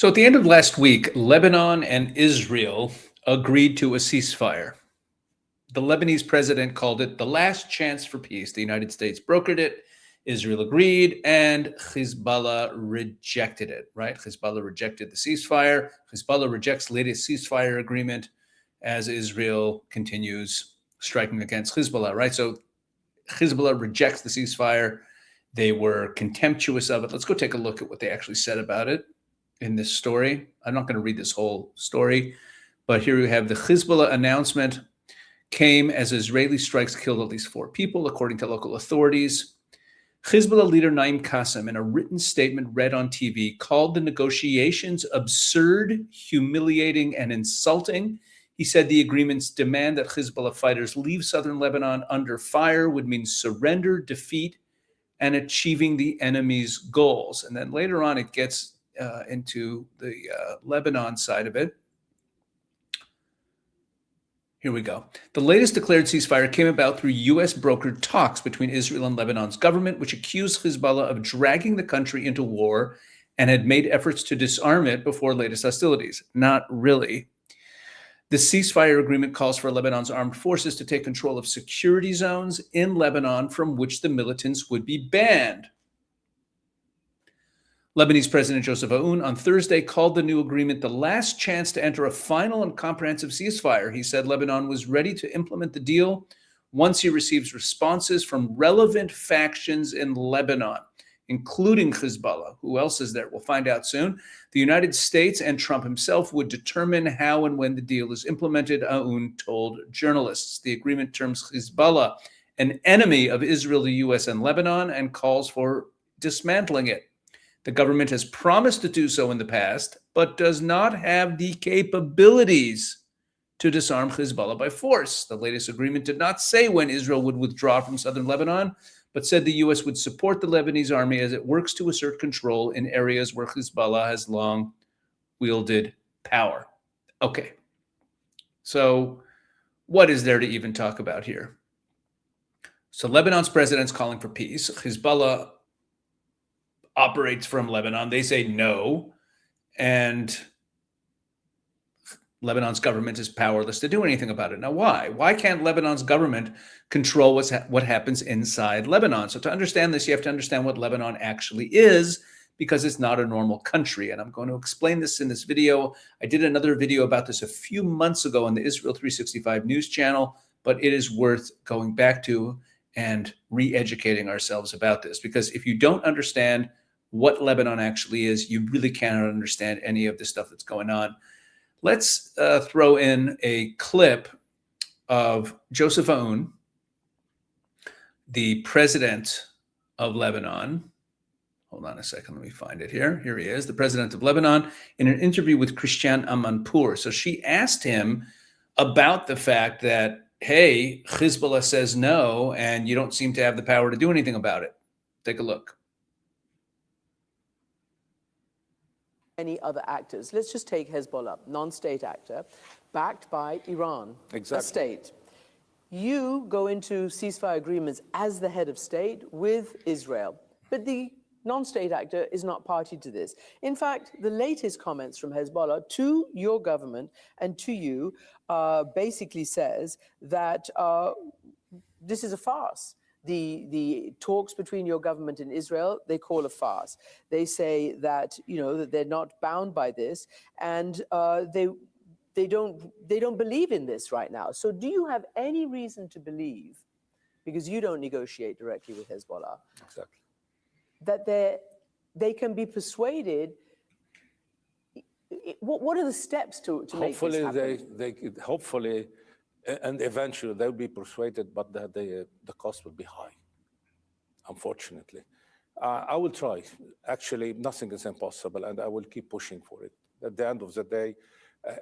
So at the end of last week, Lebanon and Israel agreed to a ceasefire. The Lebanese president called it the last chance for peace. The United States brokered it. Israel agreed, and Hezbollah rejected it, right? Hezbollah rejected the ceasefire. Hezbollah rejects latest ceasefire agreement as Israel continues striking against Hezbollah, right? So Hezbollah rejects the ceasefire. They were contemptuous of it. Let's go take a look at what they actually said about it in this story. I'm not going to read this whole story, but here you have the Hezbollah announcement came as Israeli strikes killed at least 4 people, according to local authorities. Hezbollah leader Naim Qassem, in a written statement read on TV, called the negotiations absurd, humiliating, and insulting. He said the agreement's demand that Hezbollah fighters leave southern Lebanon under fire would mean surrender, defeat, and achieving the enemy's goals. And then later on, it gets into the Lebanon side of it. Here we go. The latest declared ceasefire came about through U.S. brokered talks between Israel and Lebanon's government, which accused Hezbollah of dragging the country into war and had made efforts to disarm it before latest hostilities. Not really. The ceasefire agreement calls for Lebanon's armed forces to take control of security zones in Lebanon from which the militants would be banned. Lebanese President Joseph Aoun on Thursday called the new agreement the last chance to enter a final and comprehensive ceasefire. He said Lebanon was ready to implement the deal once he receives responses from relevant factions in Lebanon, including Hezbollah. Who else is there? We'll find out soon. The United States and Trump himself would determine how and when the deal is implemented, Aoun told journalists. The agreement terms Hezbollah an enemy of Israel, the U.S., and Lebanon, and calls for dismantling it. The government has promised to do so in the past, but does not have the capabilities to disarm Hezbollah by force. The latest agreement did not say when Israel would withdraw from southern Lebanon, but said the U.S. would support the Lebanese army as it works to assert control in areas where Hezbollah has long wielded power. Okay, so what is there to even talk about here? So Lebanon's president's calling for peace. Hezbollah operates from Lebanon. They say no, and Lebanon's government is powerless to do anything about it. Now, why? Why can't Lebanon's government control what happens inside Lebanon? So to understand this, you have to understand what Lebanon actually is, because it's not a normal country. And I'm going to explain this in this video. I did another video about this a few months ago on the Israel 365 news channel, but it is worth going back to and re-educating ourselves about this, because if you don't understand what Lebanon actually is, you really cannot understand any of the stuff that's going on. Let's throw in a clip of Joseph Aoun, the president of Lebanon. Hold on a second, let me find it here. Here he is, the president of Lebanon, in an interview with Christiane Amanpour. So she asked him about the fact that, hey, Hezbollah says no, and you don't seem to have the power to do anything about it. Take a look. Any other actors. Let's just take Hezbollah, non-state actor, backed by Iran, a state. You go into ceasefire agreements as the head of state with Israel, but the non-state actor is not party to this. In fact, the latest comments from Hezbollah to your government and to you basically says that this is a farce. The talks between your government and Israel, they call a farce. They say that, that they're not bound by this, and they don't believe in this right now. So do you have any reason to believe, because you don't negotiate directly with Hezbollah, that they can be persuaded? What are the steps to make this happen? Hopefully, and eventually they'll be persuaded, but the cost will be high, unfortunately. I will try. Actually, nothing is impossible, and I will keep pushing for it. At the end of the day,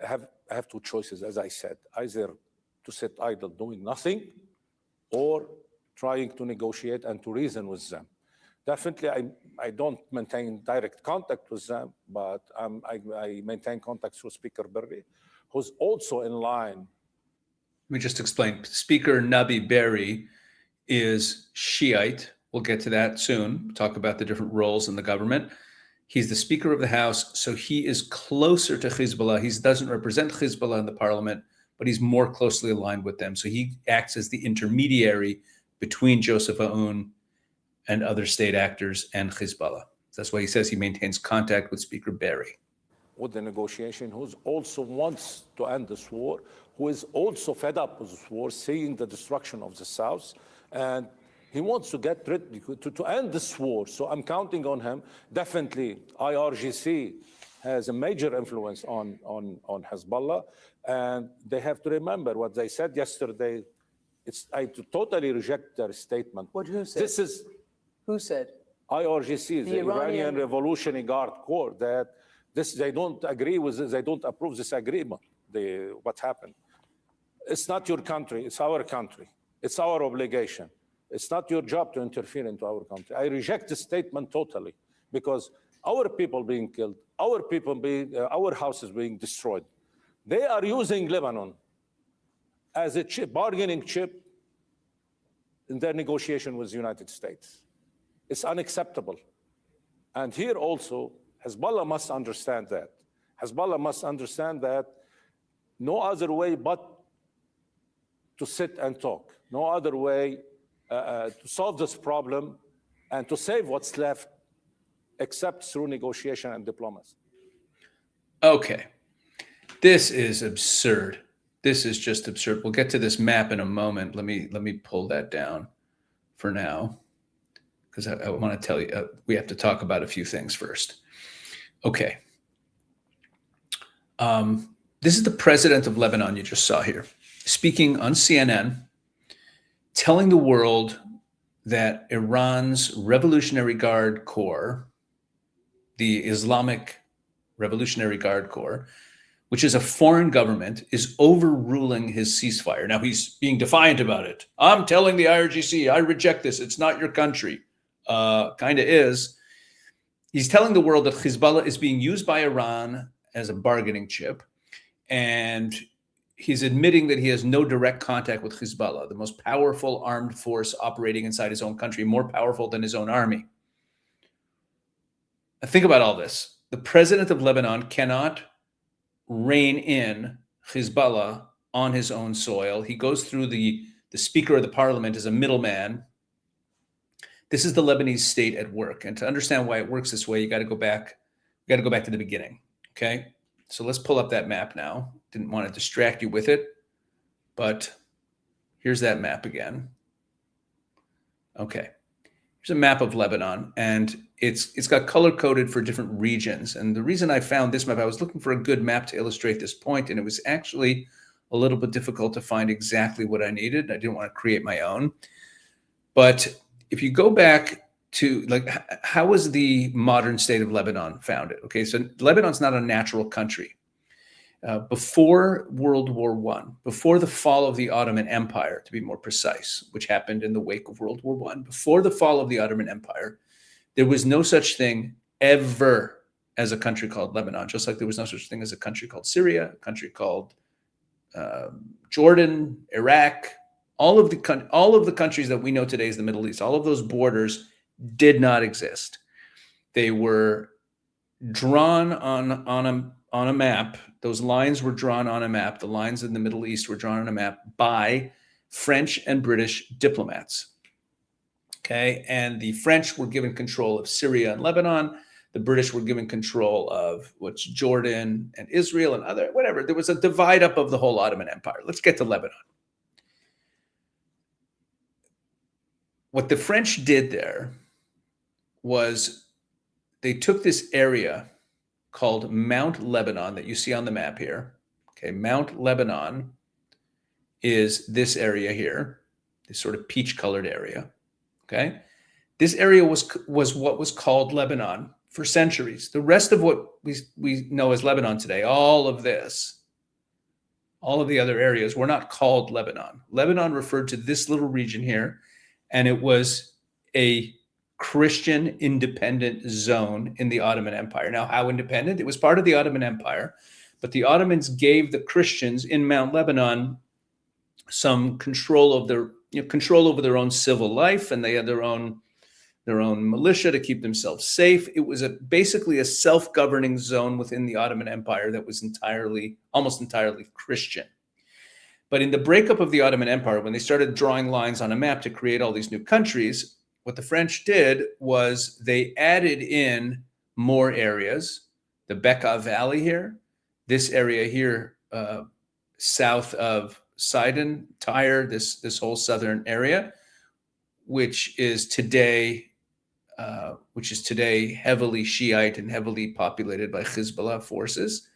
I have 2 choices, as I said, either to sit idle doing nothing, or trying to negotiate and to reason with them. Definitely, I don't maintain direct contact with them, but I maintain contact through Speaker Berry, who's also in line. Let me just explain. Speaker Nabi Berri is Shiite. We'll get to that soon. Talk about the different roles in the government. He's the Speaker of the House, so he is closer to Hezbollah. He doesn't represent Hezbollah in the parliament, but he's more closely aligned with them. So he acts as the intermediary between Joseph Aoun and other state actors and Hezbollah. That's why he says he maintains contact with Speaker Berry. With the negotiation, who also wants to end this war, who is also fed up with this war, seeing the destruction of the South, and he wants to get rid, to end this war. So I'm counting on him. Definitely, IRGC has a major influence on Hezbollah, and they have to remember what they said yesterday. I totally reject their statement. Who said? Who said? IRGC, the Iranian Revolutionary Guard Corps, that they don't agree with this, they don't approve this agreement, what happened. It's not your country, it's our country. It's our obligation. It's not your job to interfere into our country. I reject this statement totally, because our people being killed, our houses being destroyed. They are using Lebanon as a bargaining chip in their negotiation with the United States. It's unacceptable. And here also, Hezbollah must understand that. Hezbollah must understand that no other way but to sit and talk, no other way to solve this problem and to save what's left except through negotiation and diplomacy. Okay. This is absurd. This is just absurd. We'll get to this map in a moment. Let me pull that down for now, because I want to tell you, we have to talk about a few things first. Okay. This is the president of Lebanon you just saw here, speaking on CNN, telling the world that Iran's Revolutionary Guard Corps, the Islamic Revolutionary Guard Corps, which is a foreign government, is overruling his ceasefire. Now, he's being defiant about it. I'm telling the IRGC, I reject this. It's not your country. Kind of is. He's telling the world that Hezbollah is being used by Iran as a bargaining chip, and he's admitting that he has no direct contact with Hezbollah, the most powerful armed force operating inside his own country, more powerful than his own army. Now, think about all this. The president of Lebanon cannot rein in Hezbollah on his own soil. He goes through the Speaker of the Parliament as a middleman. This is the Lebanese state at work. And to understand why it works this way, you got to go back. We got to go back to the beginning. Okay. So let's pull up that map now. Didn't want to distract you with it, but here's that map again. Okay. Here's a map of Lebanon, and it's got color coded for different regions. And the reason I found this map, I was looking for a good map to illustrate this point, and it was actually a little bit difficult to find exactly what I needed. I didn't want to create my own. But if you go back to, like, how was the modern state of Lebanon founded? Okay, so Lebanon's not a natural country. Before World War I, before the fall of the Ottoman Empire, to be more precise, which happened in the wake of World War I, before the fall of the Ottoman Empire, there was no such thing ever as a country called Lebanon, just like there was no such thing as a country called Syria, a country called Jordan, Iraq. All of the countries that we know today as the Middle East, all of those borders did not exist. They were drawn on a map. Those lines were drawn on a map. The lines in the Middle East were drawn on a map by French and British diplomats. Okay, and the French were given control of Syria and Lebanon. The British were given control of what's Jordan and Israel and other, whatever. There was a divide up of the whole Ottoman Empire. Let's get to Lebanon. What the French did there was they took this area called Mount Lebanon that you see on the map here. Okay, Mount Lebanon is this area here, this sort of peach-colored area. Okay, this area was what was called Lebanon for centuries. The rest of what we know as Lebanon today, all of the other areas were not called Lebanon. Lebanon referred to this little region here, and it was a Christian independent zone in the Ottoman Empire. Now, how independent? It was part of the Ottoman Empire, but the Ottomans gave the Christians in Mount Lebanon some control over their own civil life, and they had their own their own militia to keep themselves safe. It was basically a self-governing zone within the Ottoman Empire that was almost entirely Christian. But in the breakup of the Ottoman Empire, when they started drawing lines on a map to create all these new countries, what the French did was they added in more areas. The Bekaa Valley here, this area here, south of Sidon, Tyre, this whole southern area, which is today heavily Shiite and heavily populated by Hezbollah forces,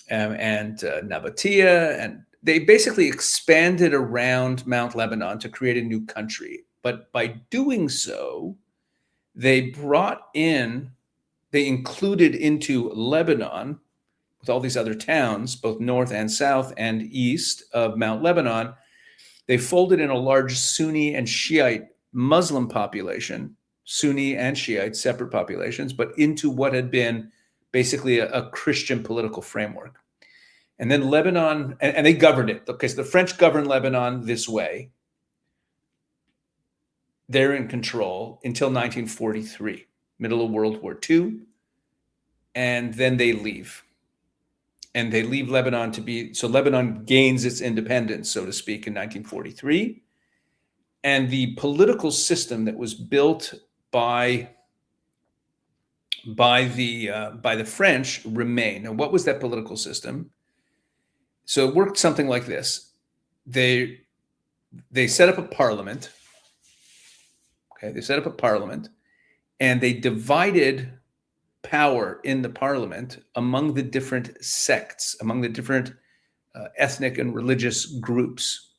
and Nabatea, and they basically expanded around Mount Lebanon to create a new country. But by doing so, they included into Lebanon, with all these other towns, both north and south and east of Mount Lebanon, they folded in a large Sunni and Shiite Muslim population, Sunni and Shiite separate populations, but into what had been basically a Christian political framework. And then Lebanon, and they governed it. Okay, so the French governed Lebanon this way. They're in control until 1943, middle of World War II. And then they leave. And they leave Lebanon so Lebanon gains its independence, so to speak, in 1943. And the political system that was built by the French remained. And what was that political system? So it worked something like this. They set up a parliament. Okay, they set up a parliament, and they divided power in the parliament among the different sects, among the different ethnic and religious groups.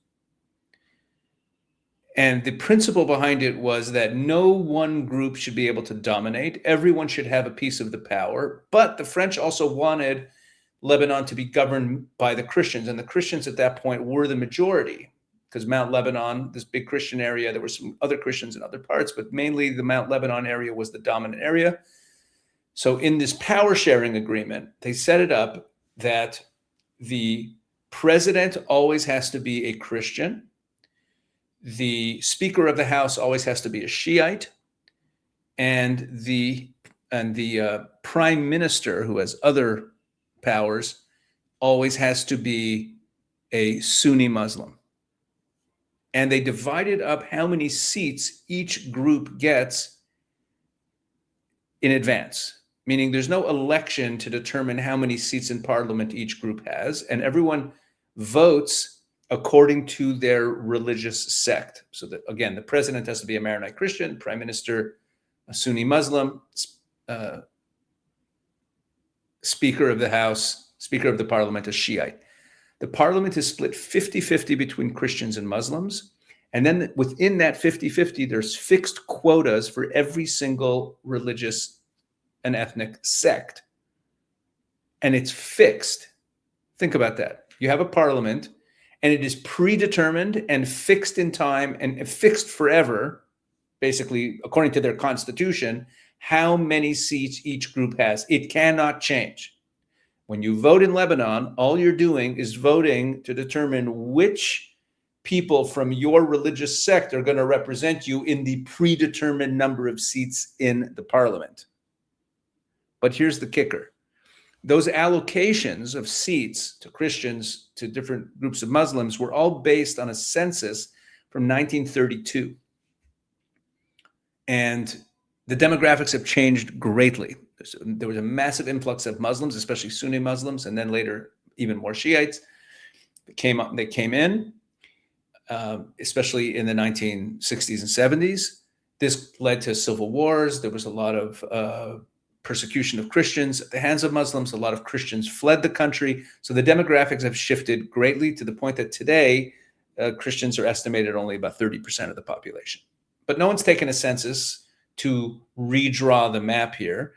And the principle behind it was that no one group should be able to dominate. Everyone should have a piece of the power. But the French also wanted Lebanon to be governed by the Christians. And the Christians at that point were the majority, because Mount Lebanon, this big Christian area, there were some other Christians in other parts, but mainly the Mount Lebanon area was the dominant area. So in this power sharing agreement, they set it up that the president always has to be a Christian. The Speaker of the House always has to be a Shiite, and the Prime Minister, who has other powers, always has to be a Sunni Muslim. And they divided up how many seats each group gets in advance, meaning there's no election to determine how many seats in parliament each group has, and everyone votes according to their religious sect. So that, again, the president has to be a Maronite Christian, prime minister a Sunni Muslim, Speaker of the House, Speaker of the Parliament a Shiite. The parliament is split 50-50 between Christians and Muslims. And then within that 50-50, there's fixed quotas for every single religious and ethnic sect. And it's fixed. Think about that. You have a parliament, and it is predetermined and fixed in time and fixed forever, basically, according to their constitution, how many seats each group has. It cannot change. When you vote in Lebanon, all you're doing is voting to determine which people from your religious sect are going to represent you in the predetermined number of seats in the parliament. But here's the kicker. Those allocations of seats to Christians, to different groups of Muslims, were all based on a census from 1932. And the demographics have changed greatly. There was a massive influx of Muslims, especially Sunni Muslims, and then later even more Shiites. They came in, especially in the 1960s and 70s. This led to civil wars. There was a lot of persecution of Christians at the hands of Muslims. A lot of Christians fled the country. So the demographics have shifted greatly to the point that today Christians are estimated only about 30% of the population. But no one's taken a census to redraw the map here.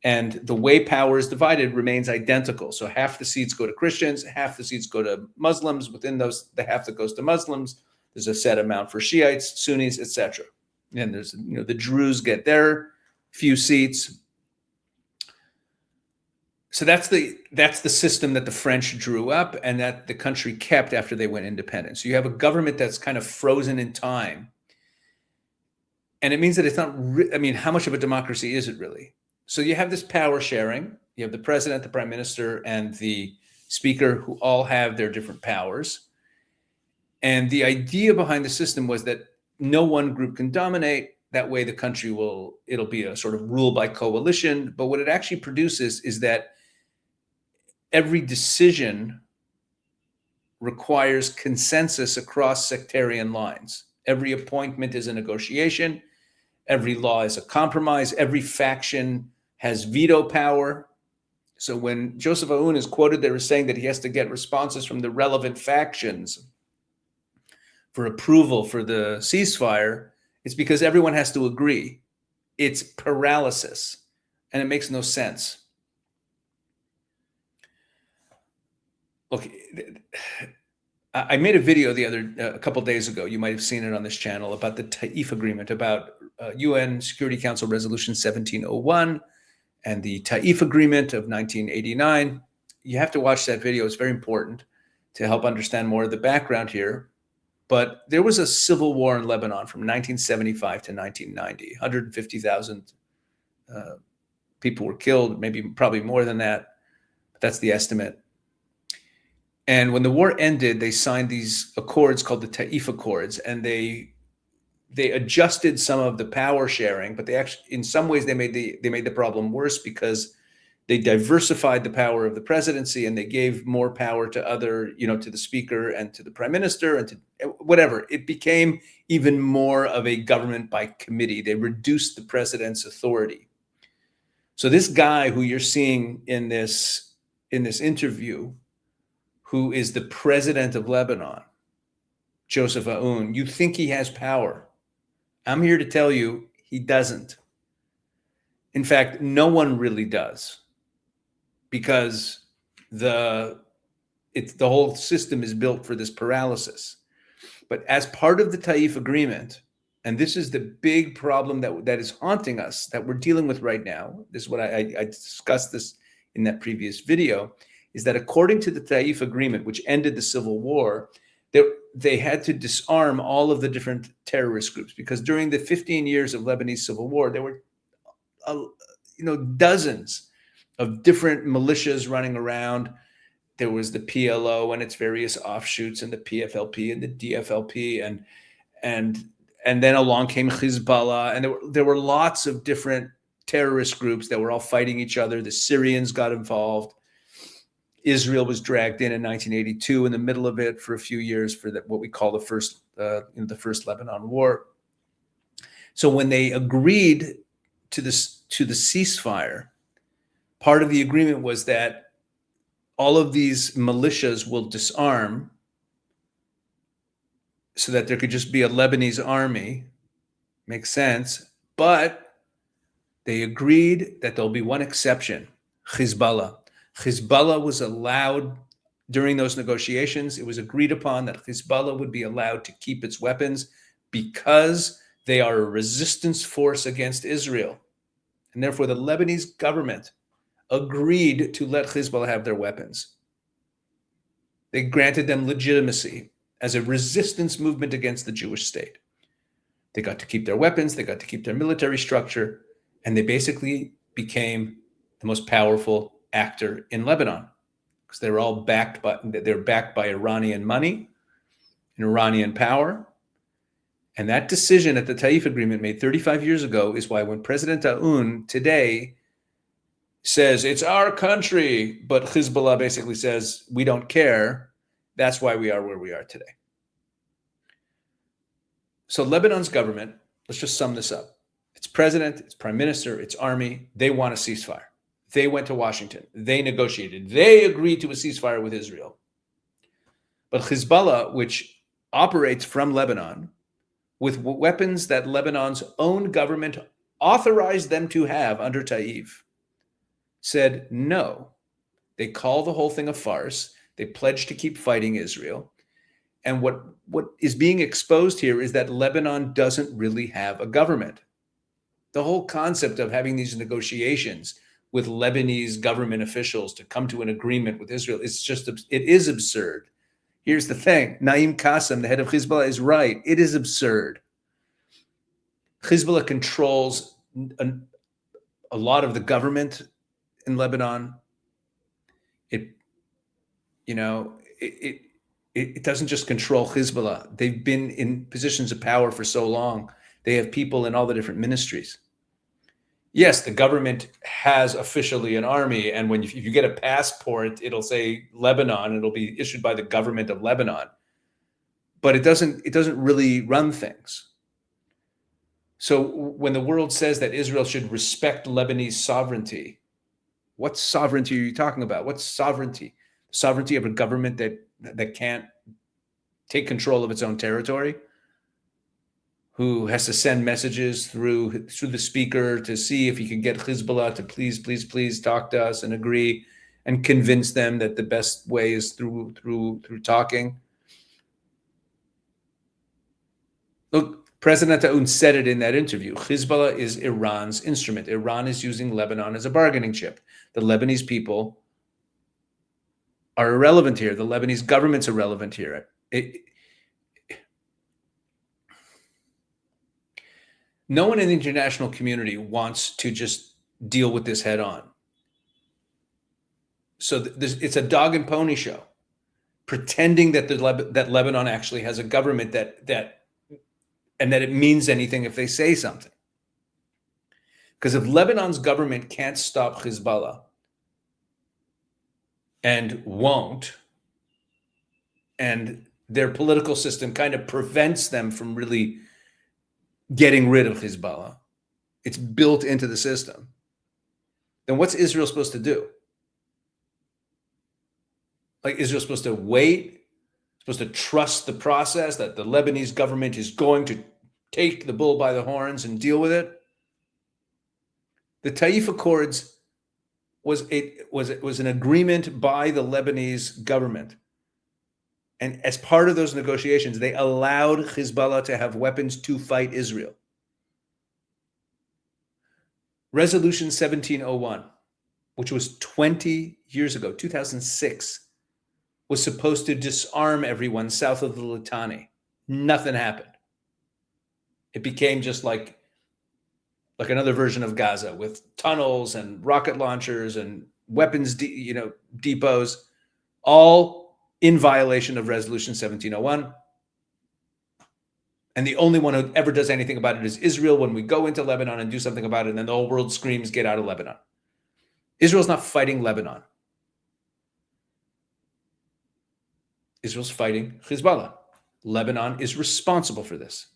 And the way power is divided remains identical. So half the seats go to Christians, half the seats go to Muslims. Within those, the half that goes to Muslims, there's a set amount for Shiites, Sunnis, etc. And there's, the Druze get their few seats. So that's the system that the French drew up and that the country kept after they went independent. So you have a government that's kind of frozen in time. And it means that it's not, I mean, how much of a democracy is it really? So you have this power sharing. You have the president, the prime minister, and the speaker who all have their different powers. And the idea behind the system was that no one group can dominate. That way the country it'll be a sort of rule by coalition. But what it actually produces is that every decision requires consensus across sectarian lines. Every appointment is a negotiation. Every law is a compromise. Every faction has veto power. So when Joseph Aoun is quoted there as saying that he has to get responses from the relevant factions for approval for the ceasefire, it's because everyone has to agree. It's paralysis, and it makes no sense. Look, I made a video a couple of days ago, you might have seen it on this channel, about the Taif Agreement, about UN Security Council Resolution 1701 and the Taif Agreement of 1989. You have to watch that video. It's very important to help understand more of the background here. But there was a civil war in Lebanon from 1975 to 1990. 150,000 people were killed, probably more than that. But that's the estimate. And when the war ended, they signed these accords called the Taif Accords, and they adjusted some of the power sharing, but they actually, in some ways, they made the problem worse because they diversified the power of the presidency and they gave more power to to the speaker and to the prime minister and to whatever. It became even more of a government by committee. They reduced the president's authority. So this guy who you're seeing in this interview, who is the president of Lebanon, Joseph Aoun, you think he has power. I'm here to tell you he doesn't. In fact, no one really does, because the whole system is built for this paralysis. But as part of the Taif Agreement, and this is the big problem that is haunting us, that we're dealing with right now, this is what I discussed this in that previous video, is that according to the Taif Agreement, which ended the civil war, they had to disarm all of the different terrorist groups, because during the 15 years of Lebanese civil war, there were dozens of different militias running around. There was the PLO and its various offshoots, and the PFLP and the DFLP, and then along came Hezbollah, and there were lots of different terrorist groups that were all fighting each other. The Syrians got involved. Israel was dragged in 1982 in the middle of it for a few years for what we call the first Lebanon War. So when they agreed to the ceasefire, part of the agreement was that all of these militias will disarm so that there could just be a Lebanese army. Makes sense. But they agreed that there'll be one exception, Hezbollah. Hezbollah was allowed during those negotiations. It was agreed upon that Hezbollah would be allowed to keep its weapons because they are a resistance force against Israel. And therefore, the Lebanese government agreed to let Hezbollah have their weapons. They granted them legitimacy as a resistance movement against the Jewish state. They got to keep their weapons, they got to keep their military structure, and they basically became the most powerful actor in Lebanon, because they're backed by Iranian money and Iranian power. And that decision at the Taif Agreement made 35 years ago is why when President Aoun today says it's our country, but Hezbollah basically says we don't care, that's why we are where we are today. So Lebanon's government, let's just sum this up. Its president, its prime minister, its army, they want a ceasefire. They went to Washington. They negotiated. They agreed to a ceasefire with Israel. But Hezbollah, which operates from Lebanon with weapons that Lebanon's own government authorized them to have under Taif, said no. They call the whole thing a farce. They pledged to keep fighting Israel. And what is being exposed here is that Lebanon doesn't really have a government. The whole concept of having these negotiations with Lebanese government officials to come to an agreement with Israel, it is absurd. Here's the thing. Naim Qassem, the head of Hezbollah, is right. It is absurd. Hezbollah controls a lot of the government in Lebanon. It doesn't just control Hezbollah. They've been in positions of power for so long. They have people in all the different ministries. Yes, the government has officially an army, and if you get a passport, it'll say Lebanon. It'll be issued by the government of Lebanon, but it doesn't really run things. So when the world says that Israel should respect Lebanese sovereignty, what sovereignty are you talking about? What sovereignty? Sovereignty of a government that can't take control of its own territory, who has to send messages through the speaker to see if he can get Hezbollah to please talk to us and agree and convince them that the best way is through talking. Look, President Aoun said it in that interview. Hezbollah is Iran's instrument. Iran is using Lebanon as a bargaining chip. The Lebanese people are irrelevant here. The Lebanese government's irrelevant here. No one in the international community wants to just deal with this head on. So it's a dog and pony show, pretending that that Lebanon actually has a government and that it means anything if they say something. Because if Lebanon's government can't stop Hezbollah and won't, and their political system kind of prevents them from really getting rid of Hezbollah, it's built into the system, then what's Israel supposed to do? Like, Israel's supposed to wait, supposed to trust the process that the Lebanese government is going to take the bull by the horns and deal with it? The Taif Accords was an agreement by the Lebanese government. And as part of those negotiations, they allowed Hezbollah to have weapons to fight Israel. Resolution 1701, which was 20 years ago, 2006, was supposed to disarm everyone south of the Litani. Nothing happened. It became just like another version of Gaza, with tunnels and rocket launchers and weapons depots, all in violation of Resolution 1701. And the only one who ever does anything about it is Israel when we go into Lebanon and do something about it, and then the whole world screams, get out of Lebanon. Israel's not fighting Lebanon. Israel's fighting Hezbollah. Lebanon is responsible for this.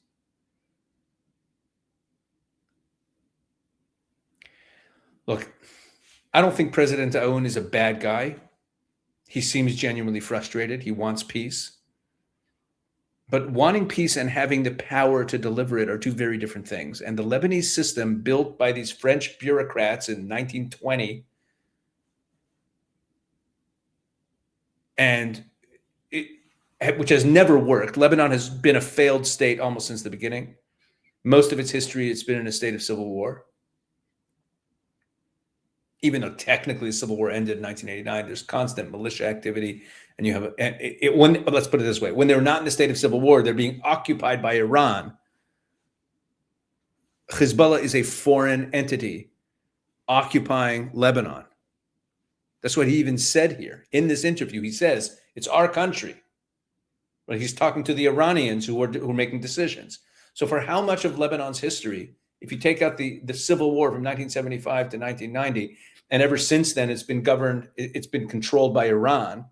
Look, I don't think President Aoun is a bad guy. He seems genuinely frustrated. He wants peace. But wanting peace and having the power to deliver it are two very different things. And the Lebanese system, built by these French bureaucrats in 1920, which has never worked. Lebanon has been a failed state almost since the beginning. Most of its history, it's been in a state of civil war. Even though technically the civil war ended in 1989, there's constant militia activity. And you have, let's put it this way, when they're not in a state of civil war, they're being occupied by Iran. Hezbollah is a foreign entity occupying Lebanon. That's what he even said here in this interview. He says, it's our country. But he's talking to the Iranians who are making decisions. So for how much of Lebanon's history, if you take out the civil war from 1975 to 1990, and ever since then it's been controlled by Iran,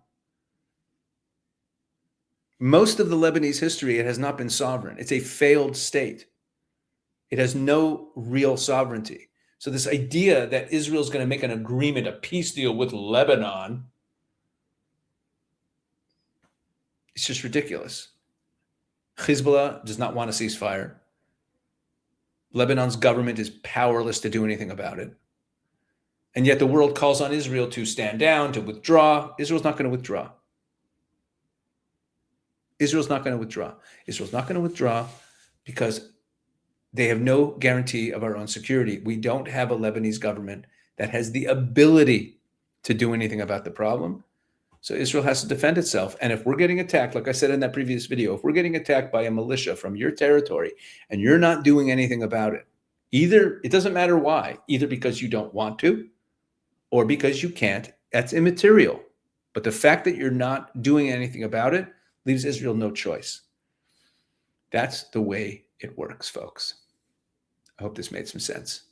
most of the Lebanese history, it has not been sovereign. It's a failed state. It has no real sovereignty. So this idea that Israel's going to make an agreement, a peace deal with Lebanon, it's just ridiculous. Hezbollah does not want a ceasefire. Lebanon's government is powerless to do anything about it. And yet the world calls on Israel to stand down, to withdraw. Israel's not going to withdraw. Israel's not going to withdraw. Israel's not going to withdraw because they have no guarantee of our own security. We don't have a Lebanese government that has the ability to do anything about the problem. So Israel has to defend itself. And if we're getting attacked, like I said in that previous video, if we're getting attacked by a militia from your territory and you're not doing anything about it, either, it doesn't matter why, either because you don't want to or because you can't, that's immaterial. But the fact that you're not doing anything about it leaves Israel no choice. That's the way it works, folks. I hope this made some sense.